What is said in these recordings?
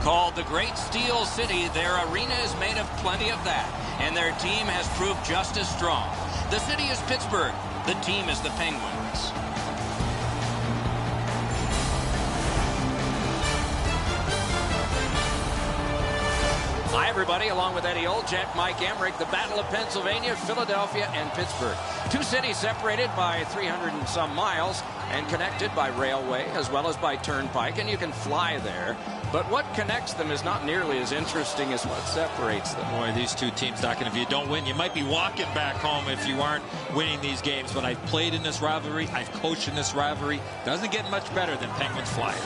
Called the Great Steel City, their arena is made of plenty of that, and their team has proved just as strong. The city is Pittsburgh. The team is the Penguins. Hi, everybody. Along with Eddie Olczyk, Mike Emmerich, the Battle of Pennsylvania, Philadelphia, and Pittsburgh. Two cities separated by 300 and some miles and connected by railway as well as by turnpike, and you can fly there. But what connects them is not nearly as interesting as what separates them. Boy, these two teams, Doc, and if you don't win, you might be walking back home if you aren't winning these games. But I've played in this rivalry. I've coached in this rivalry. Doesn't get much better than Penguins Flyers.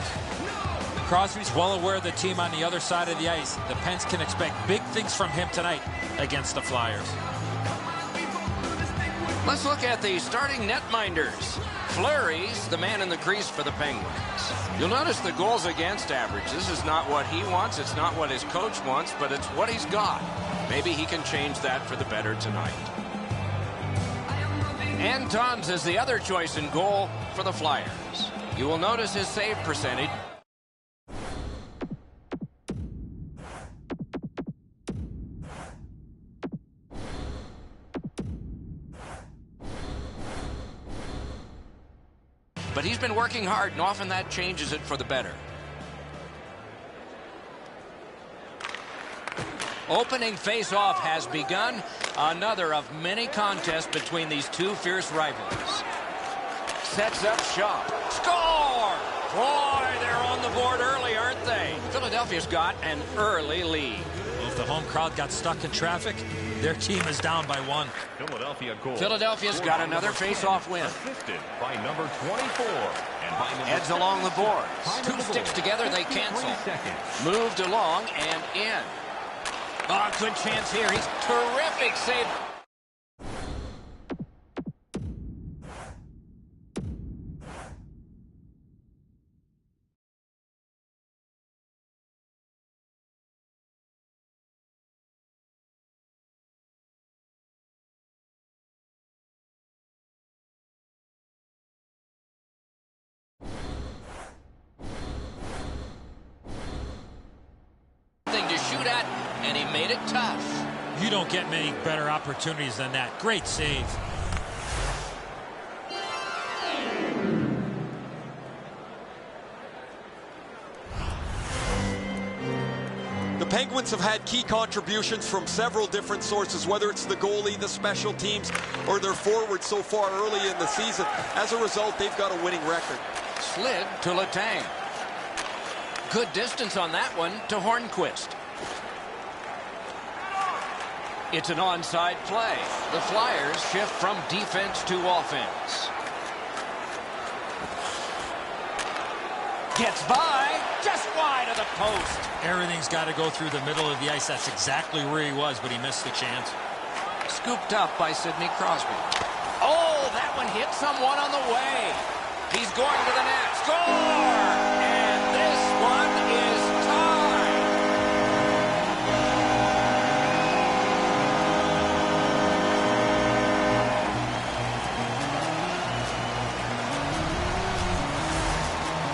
Crosby's well aware of the team on the other side of the ice. The Pens can expect big things from him tonight against the Flyers. Let's look at the starting netminders. Fleury's the man in the crease for the Penguins. You'll notice the goals against average. This is not what he wants. It's not what his coach wants, but it's what he's got. Maybe he can change that for the better tonight. Antons is the other choice in goal for the Flyers. You will notice his save percentage. But he's been working hard, and often that changes it for the better. Opening face-off has begun. Another of many contests between these two fierce rivals. Sets up shot. Score! Boy, they're on the board early, aren't they? Philadelphia's got an early lead. Well, if the home crowd got stuck in traffic, their team is down by one. Philadelphia's got another face-off win. Assisted by number 24. And by number Heads along the boards. Two sticks together, they cancel. Moved along and in. Oh, good chance here. He's terrific save. To shoot at, and he made it tough. You don't get many better opportunities than that. Great save. The Penguins have had key contributions from several different sources, whether it's the goalie, the special teams, or their forwards so far early in the season. As a result, they've got a winning record. Slid to Letang. Good distance on that one to Hornquist. It's an onside play. The Flyers shift from defense to offense. Gets by, just wide of the post. Everything's got to go through the middle of the ice. That's exactly where he was, but he missed the chance. Scooped up by Sidney Crosby. Oh, that one hit someone on the way. He's going to the net. Score! And this one is tied.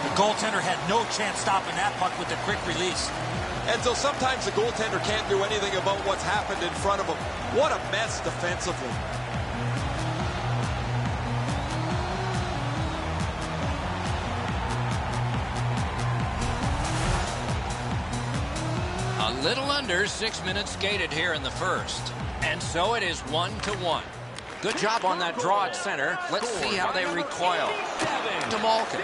The goaltender had no chance stopping that puck with the quick release. And so sometimes the goaltender can't do anything about what's happened in front of him. What a mess defensively. A little under 6 minutes skated here in the first. And so it is 1-1. Good job on that draw at center. Let's see how they recoil. To Malkin.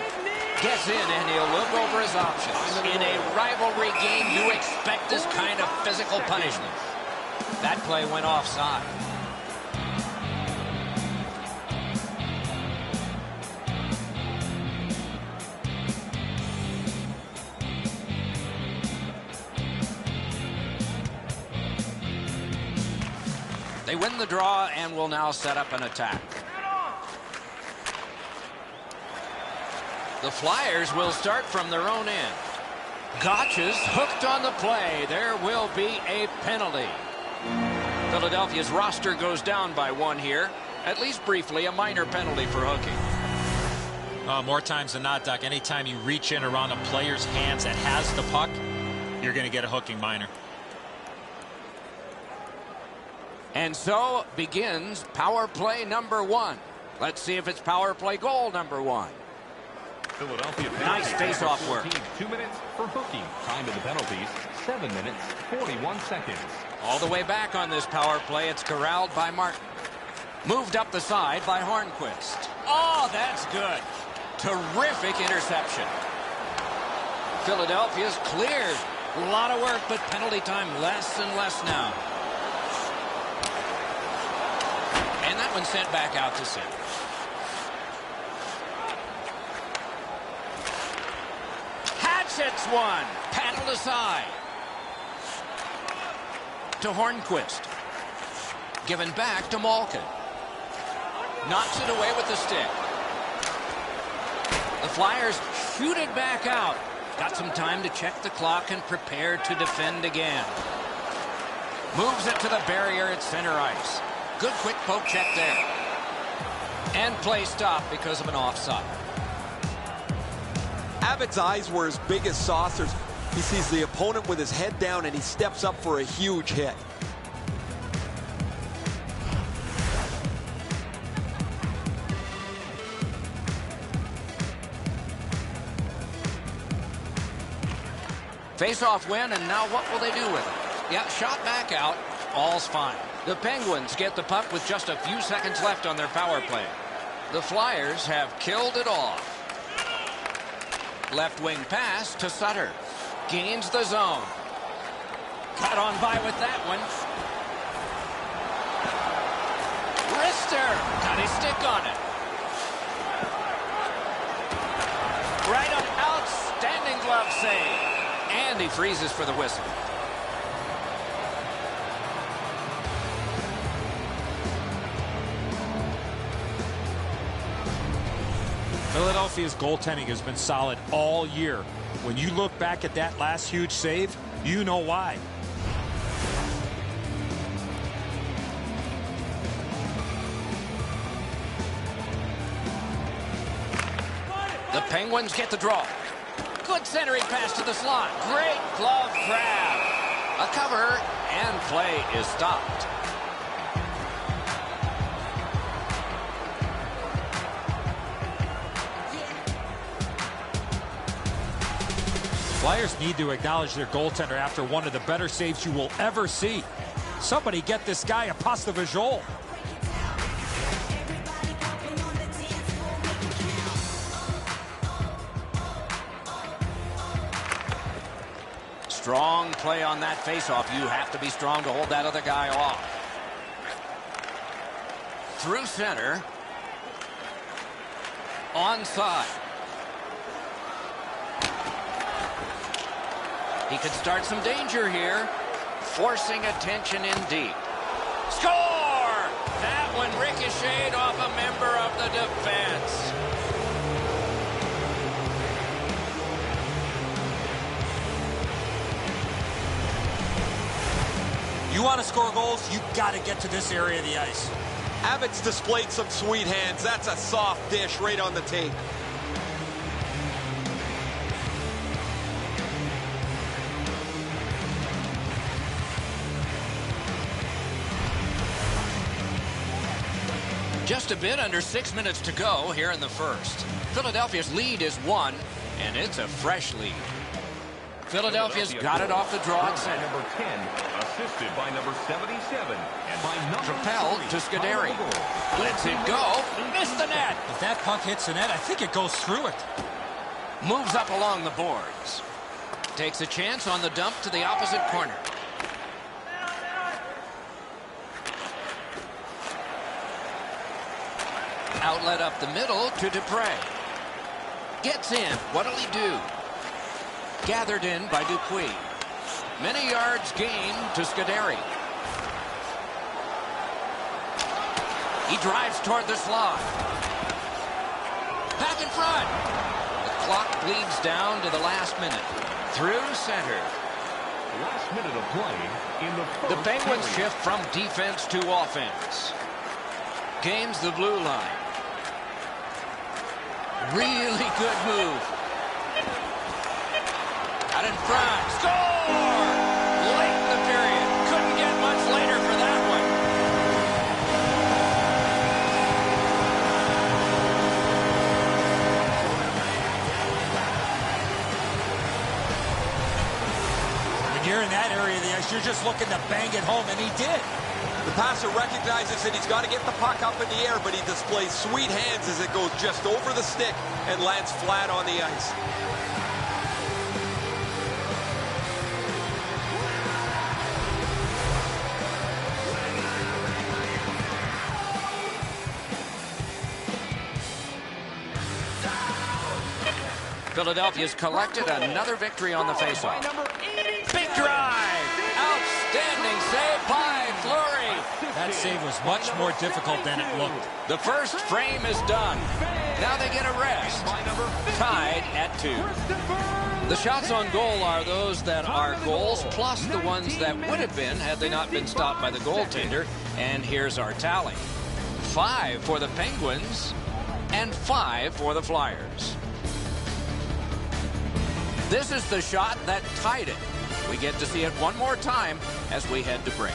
Gets in, and he'll look over his options. In a rivalry game, you expect this kind of physical punishment. That play went offside. They win the draw and will now set up an attack. The Flyers will start from their own end. Gotch's hooked on the play. There will be a penalty. Philadelphia's roster goes down by one here. At least briefly, a minor penalty for hooking. More times than not, Doc, anytime you reach in around a player's hands that has the puck, you're going to get a hooking minor. And so begins power play number 1. Let's see if it's power play goal number 1. Philadelphia. Nice face-off work. 2 minutes for hooking. Time to the penalties, 7 minutes, 41 seconds. All the way back on this power play. It's corralled by Martin. Moved up the side by Hornquist. Oh, that's good. Terrific interception. Philadelphia's cleared. A lot of work, but penalty time less and less now. And that one sent back out to center. Hatchets one. Paddled aside. To Hornquist. Given back to Malkin. Knocks it away with the stick. The Flyers shoot it back out. Got some time to check the clock and prepare to defend again. Moves it to the barrier at center ice. Good quick poke check there. And play stopped because of an offside. Abbott's eyes were as big as saucers. He sees the opponent with his head down and he steps up for a huge hit. Face-off win, and now what will they do with it? Yeah, shot back out. All's fine. The Penguins get the puck with just a few seconds left on their power play. The Flyers have killed it off. Left wing pass to Sutter. Gains the zone. Got on by with that one. Rister got his stick on it. Right up, outstanding glove save. And he freezes for the whistle. Philadelphia's goaltending has been solid all year. When you look back at that last huge save, you know why. The Penguins get the draw. Good centering pass to the slot. Great glove grab. A cover, and play is stopped. Flyers need to acknowledge their goaltender after one of the better saves you will ever see. Somebody get this guy a pasta visual. Strong play on that faceoff. You have to be strong to hold that other guy off. Through center. Onside. He could start some danger here. Forcing attention in deep. Score! That one ricocheted off a member of the defense. You want to score goals, you got to get to this area of the ice. Abbott's displayed some sweet hands. That's a soft dish right on the tape. Just a bit under 6 minutes to go here in the first. Philadelphia's lead is 1, and it's a fresh lead. Philadelphia's got it off the draw at center. Number 10, assisted by number 77, and by number Propelled to Scuderi. Lets it go. Missed the net. If that puck hits the net, I think it goes through it. Moves up along the boards. Takes a chance on the dump to the opposite corner. Outlet up the middle to Dupre. Gets in. What'll he do? Gathered in by Dupuis. Many yards gained to Scuderi. He drives toward the slot. Back in front. The clock bleeds down to the last minute. Through center. Last minute of play in the first The Penguins period. shift from defense to offense. Gains the blue line. Really good move. Out in front. Score! When you're in that area of the ice, you're just looking to bang it home, and he did. The passer recognizes that he's got to get the puck up in the air, but he displays sweet hands as it goes just over the stick and lands flat on the ice. Philadelphia's collected another victory on the faceoff. Big drive! Outstanding save by Fleury. That save was much more difficult than it looked. The first frame is done. Now they get a rest. Tied at 2. The shots on goal are those that are goals, plus the ones that would have been had they not been stopped by the goaltender. And here's our tally. 5 for the Penguins and 5 for the Flyers. This is the shot that tied it. We get to see it one more time as we head to break.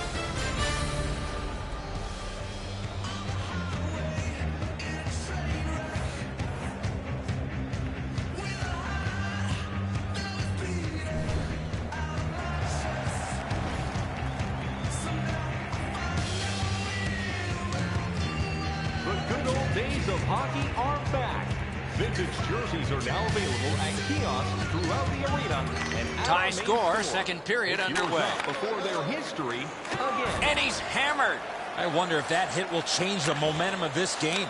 The good old days of hockey are back. Vintage jerseys are now available at kiosks throughout the arena. And Tie score, second period underway. Before their history again. And he's hammered. I wonder if that hit will change the momentum of this game.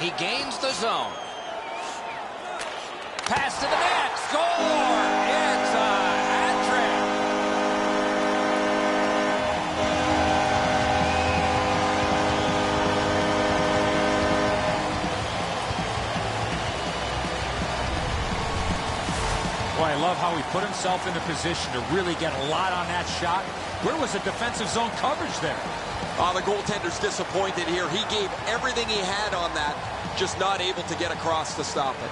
He gains the zone. Pass to the net. Score! It's a hat trick. Boy, I love how he put himself in a position to really get a lot on that shot. Where was the defensive zone coverage there? The goaltender's disappointed here. He gave everything he had on that, just not able to get across to stop it.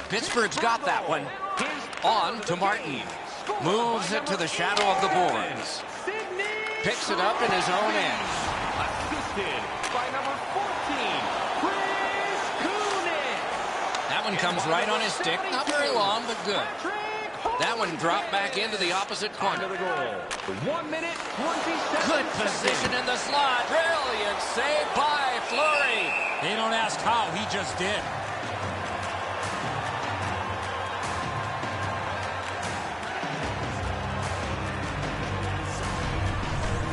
Pittsburgh's got that one. On to Martin. Moves it to the shadow of the boards. Picks it up in his own end. Assisted by number 14, Chris Kunitz. That one comes right on his stick. Not very long, but good. That one dropped back into the opposite corner. The goal. 1 minute, 27 Good position in the slot. Brilliant save by Fleury. They don't ask how, he just did.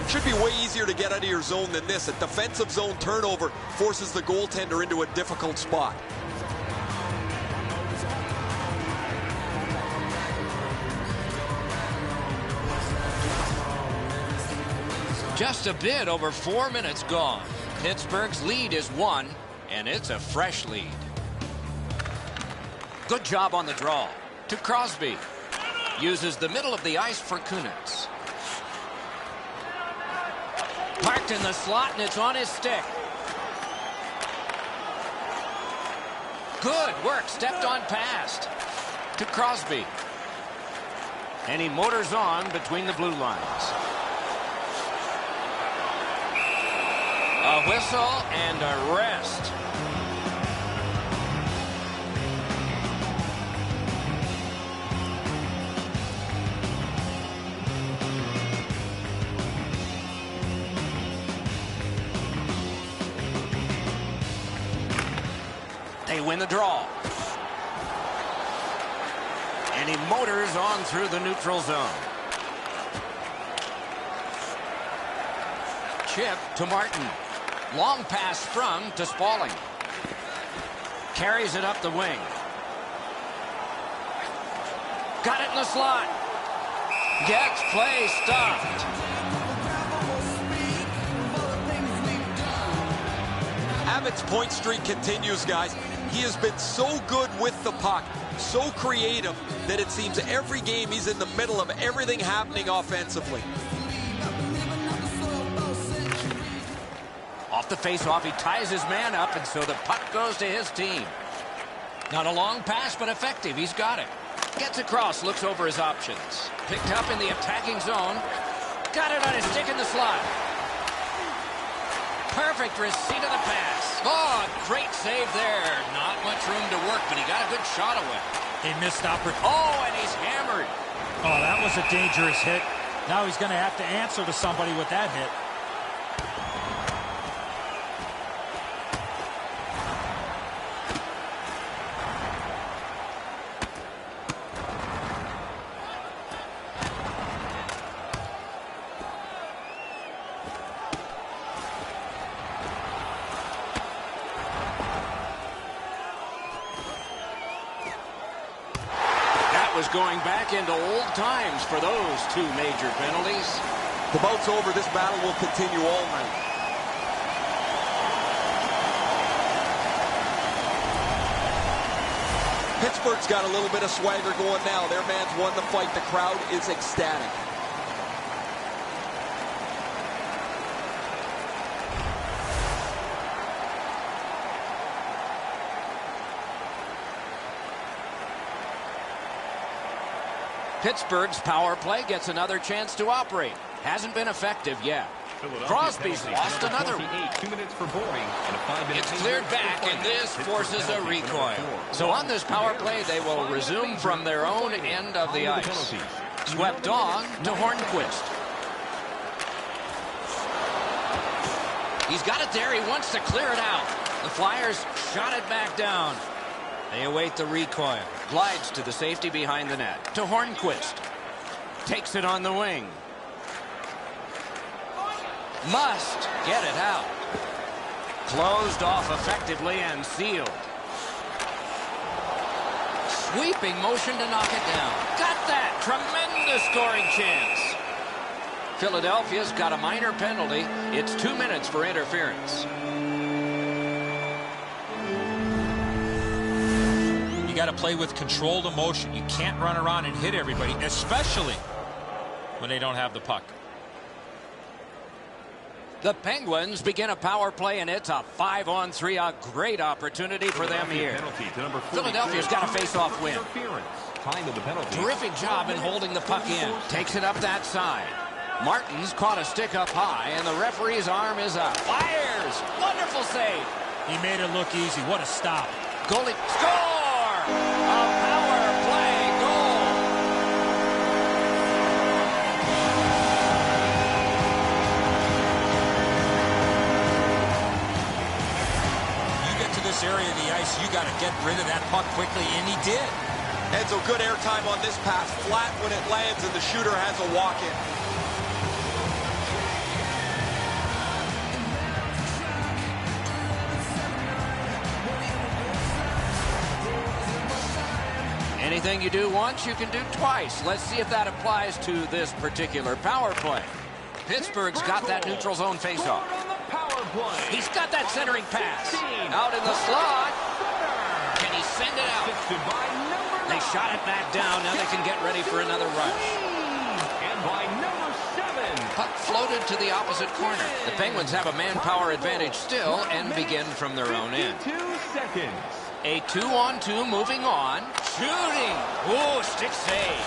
Should be way easier to get out of your zone than this. A defensive zone turnover forces the goaltender into a difficult spot. Just a bit over 4 minutes gone. Pittsburgh's lead is 1, and it's a fresh lead. Good job on the draw. To Crosby. Uses the middle of the ice for Kunitz. Parked in the slot, and it's on his stick. Good work, stepped on past. To Crosby. And he motors on between the blue lines. A whistle and a rest. They win the draw. And he motors on through the neutral zone. Chip to Martin. Long pass sprung to Spaulding. Carries it up the wing. Got it in the slot. Gets play stopped. Abbott's point streak continues, guys. He has been so good with the puck, so creative, that it seems every game he's in the middle of everything happening offensively. Off the faceoff, he ties his man up, and so the puck goes to his team. Not a long pass, but effective. He's got it. Gets across, looks over his options. Picked up in the attacking zone. Got it on his stick in the slot. Perfect receipt of the pass. Oh, great save there. Not much room to work, but he got a good shot away. He missed opportunity. Oh, and he's hammered. Oh, that was a dangerous hit. Now he's going to have to answer to somebody with that hit. Was going back into old times for those two major penalties. The bout's over. This battle will continue all night. Pittsburgh's got a little bit of swagger going now. Their man's won the fight. The crowd is ecstatic. Pittsburgh's power play gets another chance to operate. Hasn't been effective yet. Crosby's lost another. 2 minutes for Boring and a 5-minute. It's cleared back, and this forces a recoil. So on this power play, they will resume from their own end of the ice. Swept on to Hornquist. He's got it there. He wants to clear it out. The Flyers shot it back down. They await the recoil. Glides to the safety behind the net. To Hornquist. Takes it on the wing. Must get it out. Closed off effectively and sealed. Sweeping motion to knock it down. Got that. Tremendous scoring chance. Philadelphia's got a minor penalty. It's 2 minutes for interference. You got to play with controlled emotion. You can't run around and hit everybody, especially when they don't have the puck. The Penguins begin a power play, and it's a 5-on-3, a great opportunity for them here. Philadelphia's got a face-off win. Time of the penalty. Terrific job in holding the puck in. Takes it up that side. Martin's caught a stick up high, and the referee's arm is up. Fires! Wonderful save. He made it look easy. What a stop. Goalie score! A power play goal. You get to this area of the ice, you got to get rid of that puck quickly, and he did. Enzo, good airtime on this pass. Flat when it lands, and the shooter has a walk-in. Anything you do once, you can do twice. Let's see if that applies to this particular power play. Pittsburgh's got that neutral zone faceoff. He's got that centering pass. Out in the slot. Can he send it out? They shot it back down. Now they can get ready for another rush. And by number 7. Puck floated to the opposite corner. The Penguins have a manpower advantage still and begin from their own end. 2 seconds. A 2-on-2 moving on. Shooting. Ooh, stick save.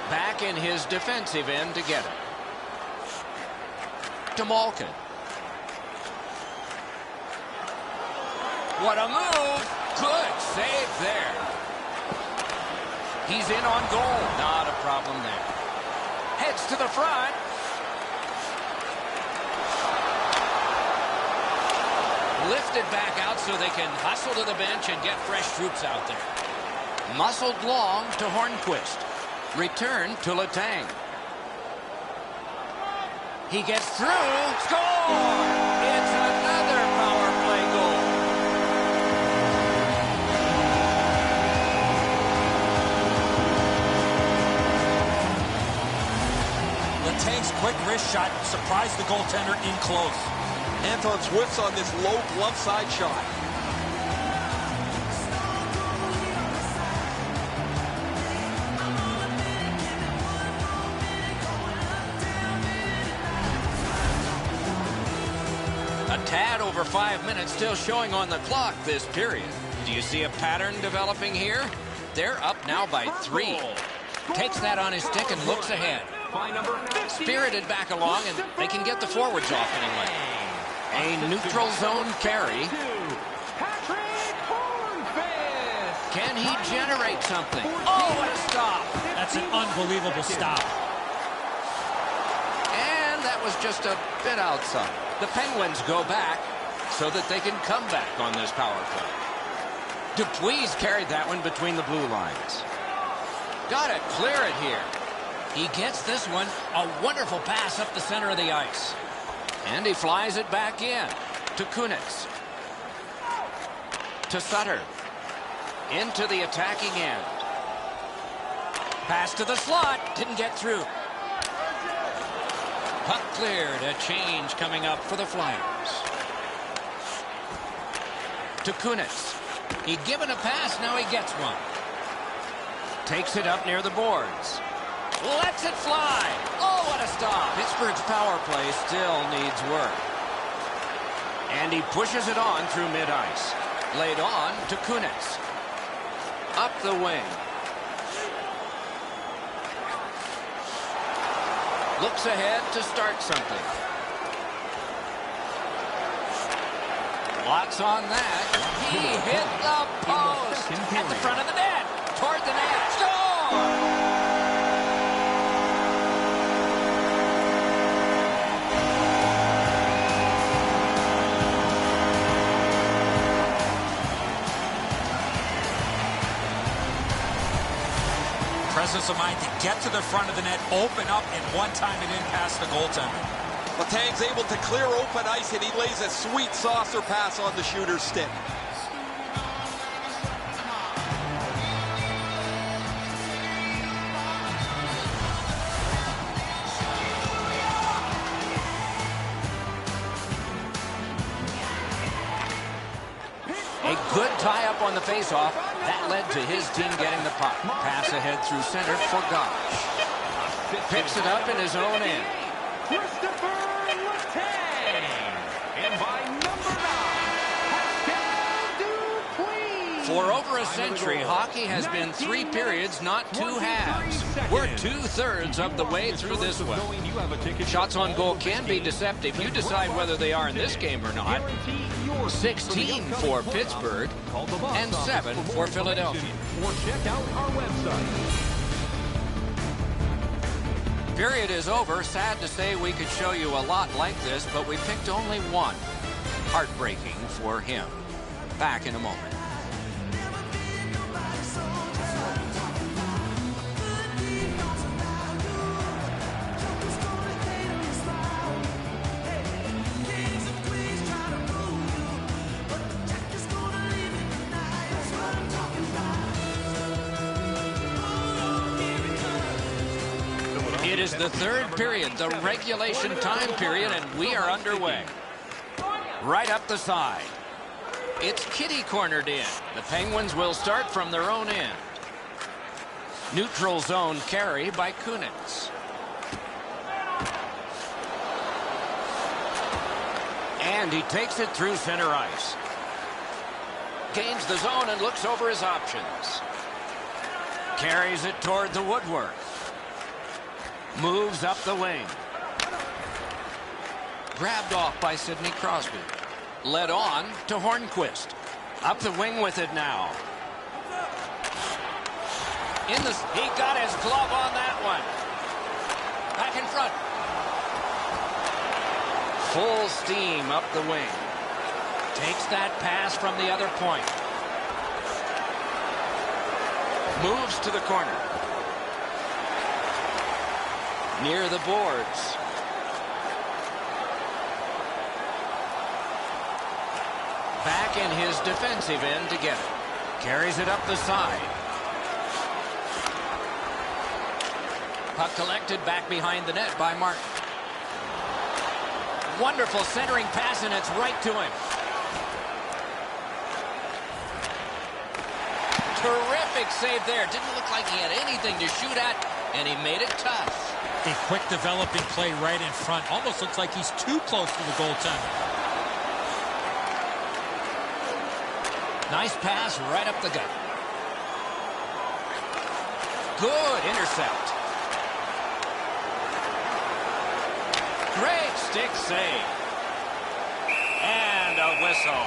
Back in his defensive end to get it. To Malkin. What a move. Good save there. He's in on goal. Not a problem there. Heads to the front. Lifted back out so they can hustle to the bench and get fresh troops out there. Muscled long to Hornquist. Return to Letang. He gets through. Score! It's another power play goal. Letang's quick wrist shot surprised the goaltender in close. Anton's whiffs on this low glove side shot. A tad over 5 minutes still showing on the clock this period. Do you see a pattern developing here? They're up now by 3. Takes that on his stick and looks ahead. Spirited back along, and they can get the forwards off anyway. A neutral zone carry. Can he generate something? Oh, what a stop. That's an unbelievable stop. And that was just a bit outside. The Penguins go back so that they can come back on this power play. Dupuis carried that one between the blue lines. Got to clear it here. He gets this one. A wonderful pass up the center of the ice. And he flies it back in to Kunitz. To Sutter. Into the attacking end. Pass to the slot. Didn't get through. Puck cleared. A change coming up for the Flyers. To Kunitz. He'd given a pass. Now he gets one. Takes it up near the boards. Lets it fly. Oh, what a stop. Pittsburgh's power play still needs work. And he pushes it on through mid-ice. Laid on to Kunitz. Up the wing. Looks ahead to start something. Lots on that. He hit the post at the front of the net. Toward the net. Score! Presence of mind to get to the front of the net, open up, and one time it didn't pass the goaltender. Letang's able to clear open ice, and he lays a sweet saucer pass on the shooter's stick. A good tie-up on the face-off. That led to his team getting the puck. Pass ahead through center for Gosh. Picks it up in his own end. Christopher Letang. And by number 9, Pascal Dupuis. For over a century, hockey has been 3 periods, not 2 halves. We're 2/3 of the way through this one. Shots on goal can be deceptive. You decide whether they are in this game or not. 16 for Pittsburgh and 7 for Philadelphia. Or check out our website. Period is over. Sad to say we could show you a lot like this, but we picked only one. Heartbreaking for him. Back in a moment. It is the 3rd period, the regulation time period, and we are underway. Right up the side. It's kitty cornered in. The Penguins will start from their own end. Neutral zone carry by Kunitz. And he takes it through center ice. Gains the zone and looks over his options. Carries it toward the woodwork. Moves up the wing. Grabbed off by Sidney Crosby. Led on to Hornquist. Up the wing with it now. He got his glove on that one. Back in front. Full steam up the wing. Takes that pass from the other point. Moves to the corner. Near the boards. Back in his defensive end to get it. Carries it up the side. Puck collected back behind the net by Martin. Wonderful centering pass, and it's right to him. Terrific save there. Didn't look like he had anything to shoot at, and he made it tough. A quick developing play right in front. Almost looks like he's too close to the goaltender. Nice pass right up the gut. Good intercept. Great stick save. And a whistle.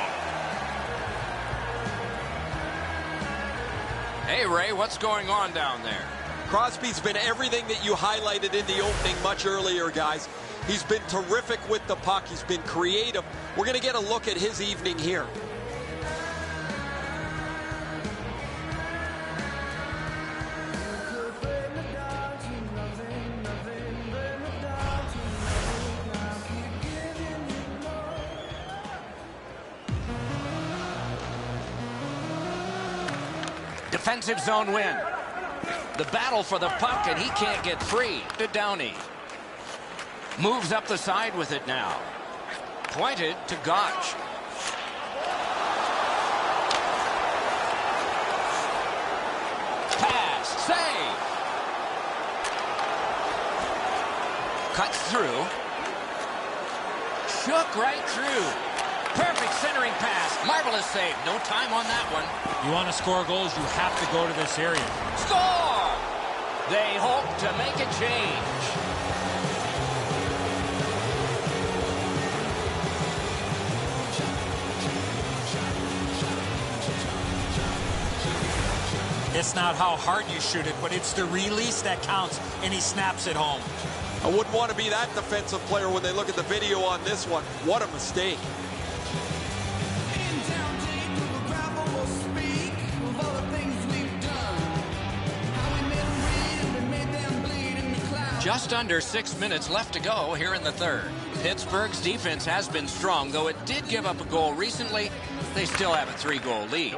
Hey, Ray, what's going on down there? Crosby's been everything that you highlighted in the opening much earlier, guys. He's been terrific with the puck. He's been creative. We're going to get a look at his evening here. Defensive zone win. The battle for the puck, and he can't get free. To Downey. Moves up the side with it now. Pointed to Gotch. Pass. Save. Cuts through. Shook right through. Perfect centering pass. Marvelous save. No time on that one. You want to score goals, you have to go to this area. Score! They hope to make a change. It's not how hard you shoot it, but it's the release that counts, and he snaps it home. I wouldn't want to be that defensive player when they look at the video on this one. What a mistake. Just under 6 minutes left to go here in the third. Pittsburgh's defense has been strong, though it did give up a goal recently. They still have a 3-goal lead.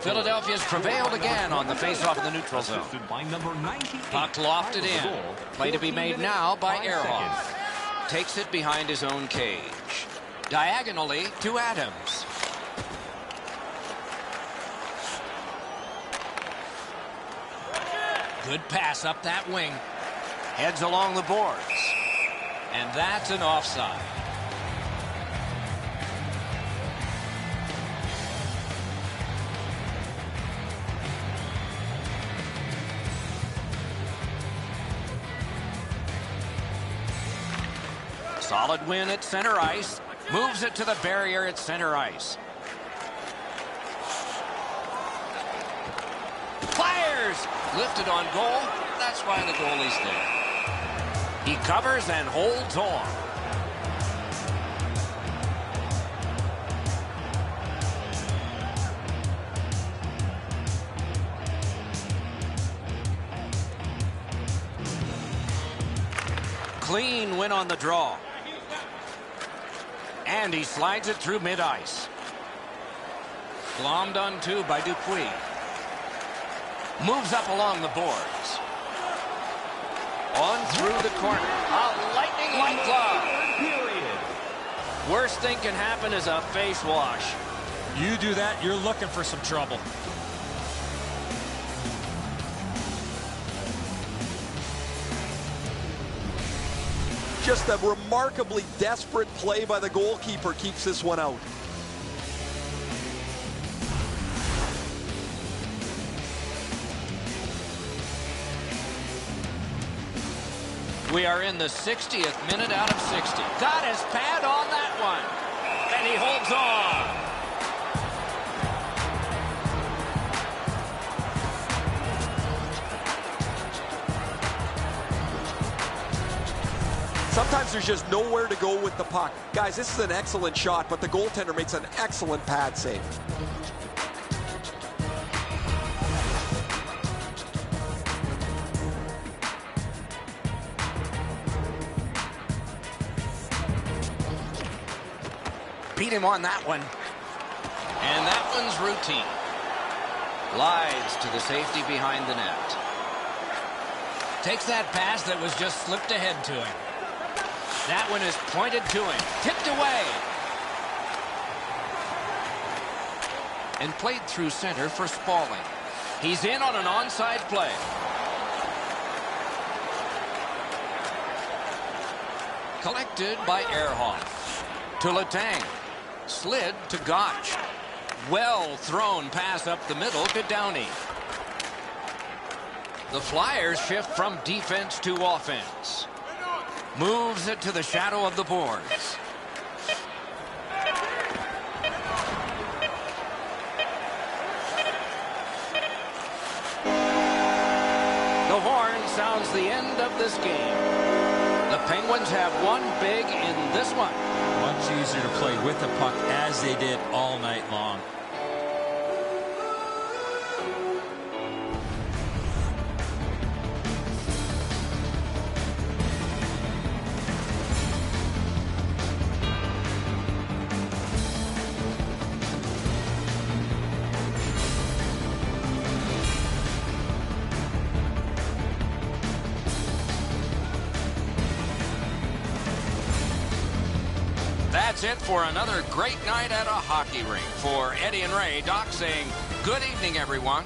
Philadelphia's prevailed again on the face-off in the neutral zone. Puck lofted in. Play to be made now by Ehrhoff. Takes it behind his own cage. Diagonally to Adams. Good pass up that wing. Heads along the boards. And that's an offside. Solid win at center ice. Moves it to the barrier at center ice. Fires! Lifted on goal. That's why the goalie's there. He covers and holds on. Clean win on the draw. And he slides it through mid-ice. Glommed on two by Dupuis. Moves up along the boards. On through the corner. A lightning white glove. Worst thing can happen is a face wash. You do that, you're looking for some trouble. Just a remarkably desperate play by the goalkeeper keeps this one out. We are in the 60th minute out of 60. Got his pad on that one. And he holds on. Sometimes there's just nowhere to go with the puck. Guys, this is an excellent shot, but the goaltender makes an excellent pad save. Beat him on that one. And that one's routine. Glides to the safety behind the net. Takes that pass that was just slipped ahead to him. That one is pointed to him. Tipped away. And played through center for Spaulding. He's in on an onside play. Collected by Ehrhoff. To Letang. Slid to Gotch. Well thrown pass up the middle to Downey. The Flyers shift from defense to offense. Moves it to the shadow of the boards. The horn sounds the end of this game. The Penguins have won big in this one. Much easier to play with the puck as they did all night long. That's it for another great night at a hockey rink. For Eddie and Ray, Doc saying good evening, everyone.